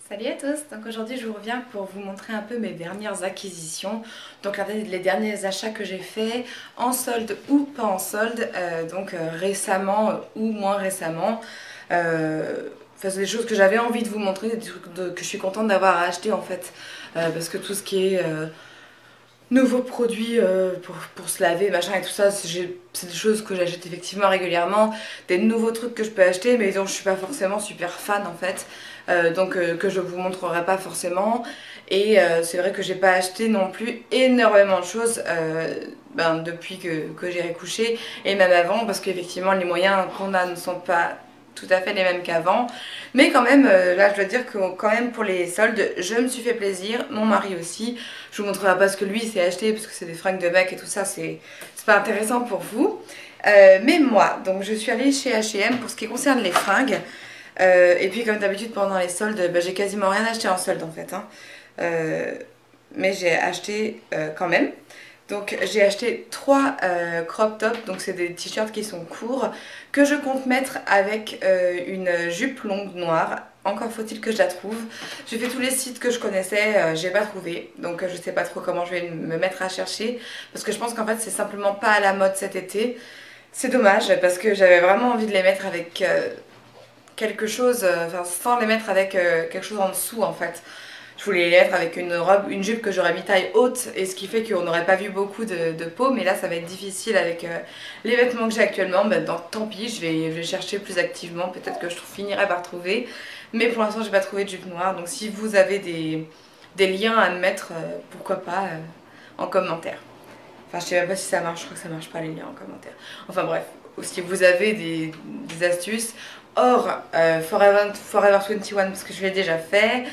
Salut à tous, donc aujourd'hui je vous reviens pour vous montrer un peu mes dernières acquisitions, donc les derniers achats que j'ai faits en solde ou pas en solde, récemment ou moins récemment. C'est des choses que j'avais envie de vous montrer, des trucs que je suis contente d'avoir acheté en fait, parce que tout ce qui est nouveaux produits pour se laver, machin et tout ça, c'est des choses que j'achète effectivement régulièrement, des nouveaux trucs que je peux acheter mais dont je suis pas forcément super fan en fait, que je vous montrerai pas forcément. Et c'est vrai que j'ai pas acheté non plus énormément de choses depuis que j'ai recouché et même avant, parce qu'effectivement les moyens qu'on a ne sont pas tout à fait les mêmes qu'avant. Mais quand même, là je dois dire que quand même pour les soldes, je me suis fait plaisir, mon mari aussi. Je vous montrerai pas ce que lui s'est acheté parce que c'est des fringues de mec et tout ça, c'est pas intéressant pour vous. Mais moi, donc je suis allée chez H&M pour ce qui concerne les fringues. Et puis comme d'habitude pendant les soldes, j'ai quasiment rien acheté en solde en fait, hein. Mais j'ai acheté quand même. Donc j'ai acheté 3 crop tops, donc c'est des t-shirts qui sont courts, que je compte mettre avec une jupe longue noire. Encore faut-il que je la trouve. J'ai fait tous les sites que je connaissais, j'ai pas trouvé, donc je sais pas trop comment je vais me mettre à chercher, parce que je pense qu'en fait c'est simplement pas à la mode cet été. C'est dommage, parce que j'avais vraiment envie de les mettre avec quelque chose, sans les mettre avec quelque chose en dessous en fait. Je voulais les mettre avec une robe, une jupe que j'aurais mis taille haute, et ce qui fait qu'on n'aurait pas vu beaucoup de peau, mais là ça va être difficile avec les vêtements que j'ai actuellement. Donc tant pis, je vais chercher plus activement, peut-être que je finirai par trouver, mais pour l'instant j'ai pas trouvé de jupe noire. Donc si vous avez des liens à me mettre, pourquoi pas en commentaire. Enfin je sais même pas si ça marche, je crois que ça marche pas les liens en commentaire. Enfin bref, ou si vous avez des astuces, hors Forever 21 parce que je l'ai déjà fait.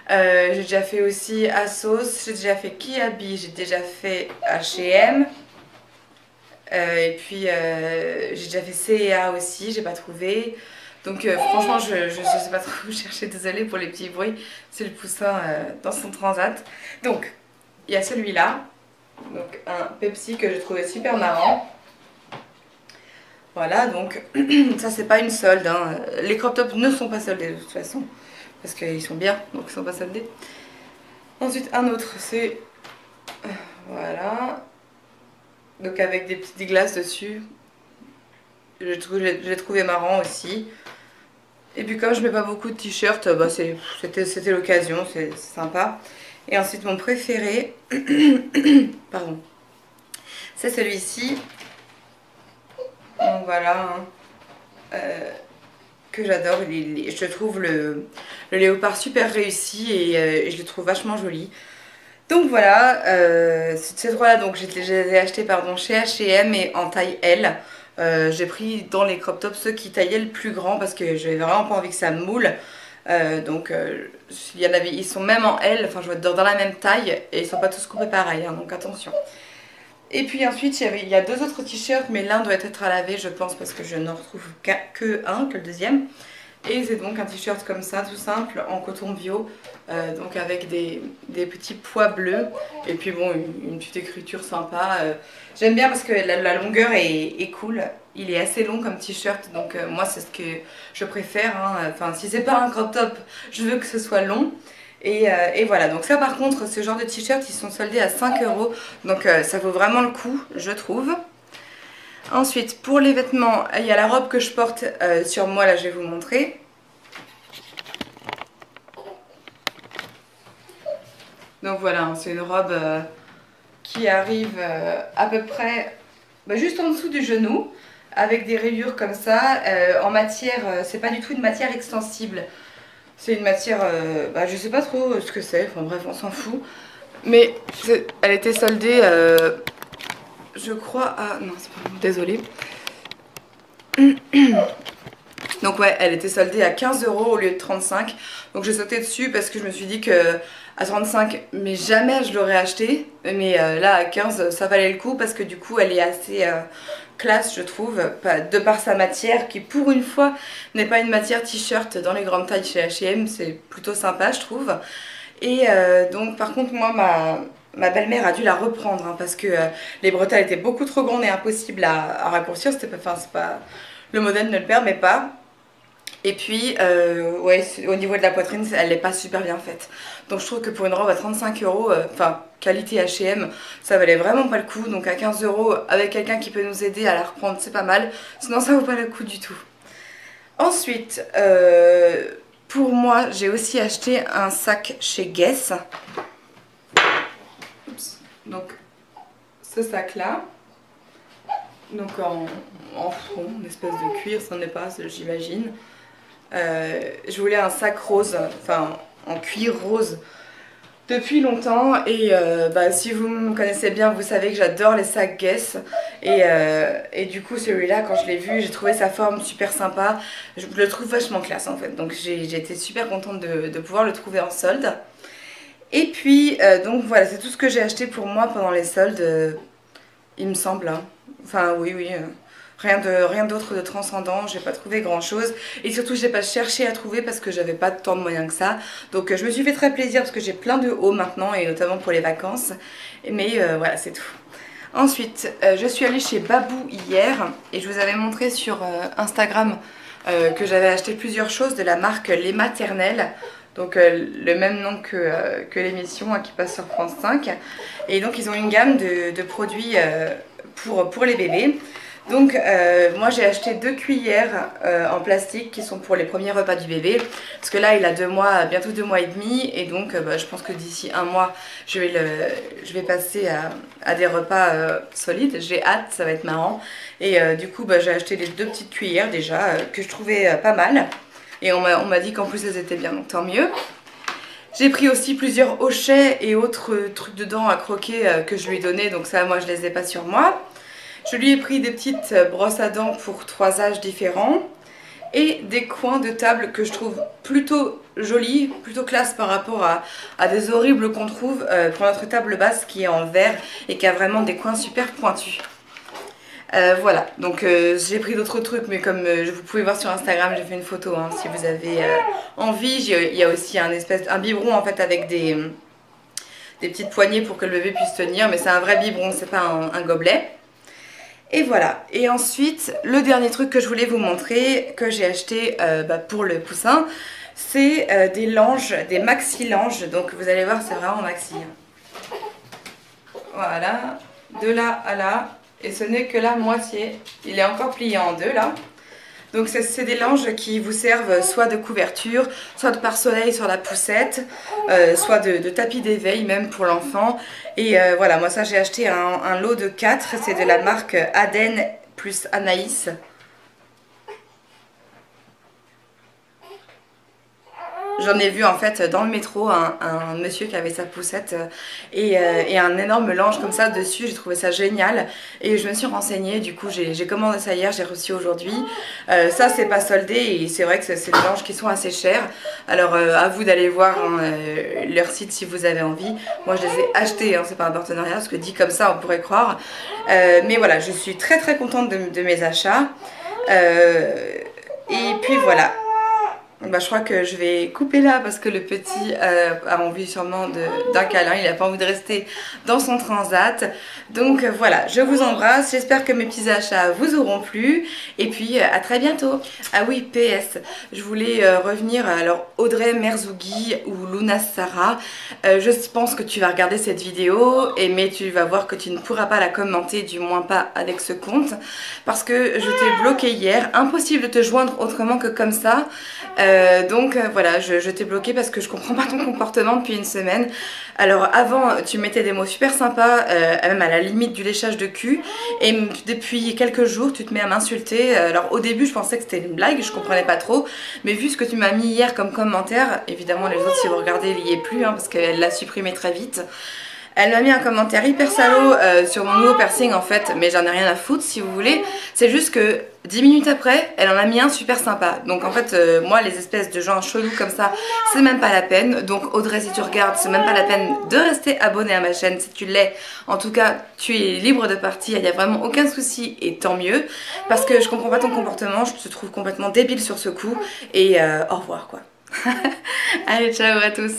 J'ai déjà fait aussi ASOS, j'ai déjà fait Kiabi, j'ai déjà fait H&M, et puis j'ai déjà fait C&A aussi, j'ai pas trouvé. Donc franchement je sais pas trop où chercher, désolée pour les petits bruits, c'est le poussin dans son transat. Donc il y a celui-là, donc un Pepsi que j'ai trouvé super marrant. Voilà, donc ça c'est pas une solde, hein. Les crop tops ne sont pas soldés de toute façon, parce qu'ils sont bien, donc ils sont pas soldés. Ensuite un autre, c'est voilà, donc avec des petites glaces dessus. Je l'ai trouvé marrant aussi. Et puis comme je mets pas beaucoup de t-shirts, c'était l'occasion, c'est sympa. Et ensuite mon préféré, pardon, c'est celui-ci. Donc voilà, hein. Que j'adore, je trouve le léopard super réussi, et je le trouve vachement joli. Donc voilà, ces trois-là, donc je les ai achetés pardon, chez H&M et en taille L. J'ai pris dans les crop tops ceux qui taillaient le plus grand parce que j'avais vraiment pas envie que ça me moule. Il y en avait, ils sont même en L, enfin je veux dire dans la même taille, et ils sont pas tous coupés pareil, hein, donc attention. Et puis ensuite il y a deux autres t-shirts, mais l'un doit être à laver je pense parce que je n'en retrouve que un, que le deuxième. Et c'est donc un t-shirt comme ça, tout simple, en coton bio, donc avec des petits pois bleus, et puis bon, une petite écriture sympa. J'aime bien parce que la longueur est cool, il est assez long comme t-shirt, donc moi c'est ce que je préfère, hein. Enfin si c'est pas un crop top, je veux que ce soit long. Et voilà, donc ça par contre, ce genre de t-shirt, ils sont soldés à 5 €, donc ça vaut vraiment le coup, je trouve. Ensuite, pour les vêtements, il y a la robe que je porte sur moi, là je vais vous montrer. Donc voilà, hein, c'est une robe qui arrive à peu près juste en dessous du genou, avec des rayures comme ça, en matière, c'est pas du tout une matière extensible. C'est une matière, je sais pas trop ce que c'est, enfin bref, on s'en fout. Mais elle était soldée, je crois, à... Non, c'est pas bon, désolée. Donc ouais, elle était soldée à 15 € au lieu de 35. Donc j'ai sauté dessus parce que je me suis dit que à 35, mais jamais je l'aurais acheté. Mais là à 15, ça valait le coup parce que du coup elle est assez classe je trouve, de par sa matière qui pour une fois n'est pas une matière t-shirt dans les grandes tailles chez H&M. C'est plutôt sympa je trouve. Et donc par contre moi ma belle-mère a dû la reprendre, hein, parce que les bretelles étaient beaucoup trop grandes et impossibles à raccourcir. C'était pas, enfin, c'est pas, le modèle ne le permet pas. Et puis, ouais, au niveau de la poitrine, elle n'est pas super bien faite. Donc je trouve que pour une robe à 35 €, enfin qualité H&M, ça valait vraiment pas le coup. Donc à 15 € avec quelqu'un qui peut nous aider à la reprendre, c'est pas mal. Sinon ça vaut pas le coup du tout. Ensuite, pour moi, j'ai aussi acheté un sac chez Guess. Oups. Donc ce sac là. Donc en fond, une espèce de cuir, ça n'est pas, j'imagine. Je voulais un sac rose, enfin en cuir rose depuis longtemps et bah, si vous me connaissez bien, vous savez que j'adore les sacs Guess et du coup celui-là quand je l'ai vu, j'ai trouvé sa forme super sympa, je le trouve vachement classe en fait, donc j'ai été super contente de pouvoir le trouver en solde. Et puis donc voilà, c'est tout ce que j'ai acheté pour moi pendant les soldes, il me semble, hein. Enfin oui, rien d'autre de transcendant, j'ai pas trouvé grand chose et surtout j'ai pas cherché à trouver parce que j'avais pas tant de moyens que ça, donc je me suis fait très plaisir parce que j'ai plein de hauts maintenant et notamment pour les vacances, mais voilà, c'est tout. Ensuite je suis allée chez Babou hier et je vous avais montré sur Instagram que j'avais acheté plusieurs choses de la marque Les Maternelles, donc le même nom que l'émission qui passe sur France 5, et donc ils ont une gamme de produits pour les bébés. Donc moi j'ai acheté 2 cuillères en plastique qui sont pour les premiers repas du bébé, parce que là il a 2 mois, bientôt 2 mois et demi, et donc bah, je pense que d'ici 1 mois je vais passer à des repas solides. J'ai hâte, ça va être marrant. Et du coup bah, j'ai acheté les 2 petites cuillères déjà que je trouvais pas mal, et on m'a dit qu'en plus elles étaient bien, donc tant mieux. J'ai pris aussi plusieurs hochets et autres trucs dedans à croquer que je lui ai donné, donc ça moi je les ai pas sur moi. Je lui ai pris des petites brosses à dents pour 3 âges différents et des coins de table que je trouve plutôt jolis, plutôt classe par rapport à des horribles qu'on trouve pour notre table basse qui est en verre et qui a vraiment des coins super pointus. Voilà, donc j'ai pris d'autres trucs, mais comme vous pouvez voir sur Instagram, j'ai fait une photo hein, si vous avez envie. Il y a aussi un biberon en fait avec des petites poignées pour que le bébé puisse tenir, mais c'est un vrai biberon, c'est pas un gobelet. Et voilà, et ensuite le dernier truc que je voulais vous montrer, que j'ai acheté bah, pour le poussin, c'est des langes, des maxi langes, donc vous allez voir c'est vraiment maxi. Voilà, de là à là, et ce n'est que la moitié, il est encore plié en deux là. Donc c'est des langes qui vous servent soit de couverture, soit de pare-soleil sur la poussette, soit de tapis d'éveil même pour l'enfant. Et voilà, moi ça j'ai acheté un lot de 4, c'est de la marque Aden plus Anaïs. J'en ai vu en fait dans le métro un monsieur qui avait sa poussette et un énorme lange comme ça dessus, j'ai trouvé ça génial et je me suis renseignée, du coup j'ai commandé ça hier, j'ai reçu aujourd'hui. Ça c'est pas soldé et c'est vrai que c'est des langes qui sont assez chers, alors à vous d'aller voir hein, leur site si vous avez envie. Moi je les ai achetés, hein, c'est pas un partenariat parce que dit comme ça on pourrait croire, mais voilà, je suis très contente de mes achats et puis voilà. Bah, je crois que je vais couper là parce que le petit a envie sûrement d'un câlin, il n'a pas envie de rester dans son transat. Donc voilà, je vous embrasse, j'espère que mes petits achats vous auront plu et puis à très bientôt. Ah oui, PS, je voulais revenir, alors Audrey Merzougui ou Luna Sarah, je pense que tu vas regarder cette vidéo mais tu vas voir que tu ne pourras pas la commenter, du moins pas avec ce compte, parce que je t'ai bloqué hier, impossible de te joindre autrement que comme ça. Donc voilà, je t'ai bloqué parce que je comprends pas ton comportement depuis une semaine. Alors avant tu mettais des mots super sympas, même à la limite du léchage de cul, et depuis quelques jours tu te mets à m'insulter. Alors au début je pensais que c'était une blague, je comprenais pas trop, mais vu ce que tu m'as mis hier comme commentaire, évidemment les autres si vous regardez il y est plus hein, parce qu'elle l'a supprimé très vite. Elle m'a mis un commentaire hyper salaud sur mon nouveau piercing en fait, mais j'en ai rien à foutre si vous voulez. C'est juste que 10 minutes après, elle en a mis un super sympa. Donc en fait, moi les espèces de gens chelous comme ça, c'est même pas la peine. Donc Audrey, si tu regardes, c'est même pas la peine de rester abonné à ma chaîne si tu l'es. En tout cas, tu es libre de partir, il n'y a vraiment aucun souci et tant mieux. Parce que je comprends pas ton comportement, je te trouve complètement débile sur ce coup. Et au revoir quoi. Allez, ciao à tous.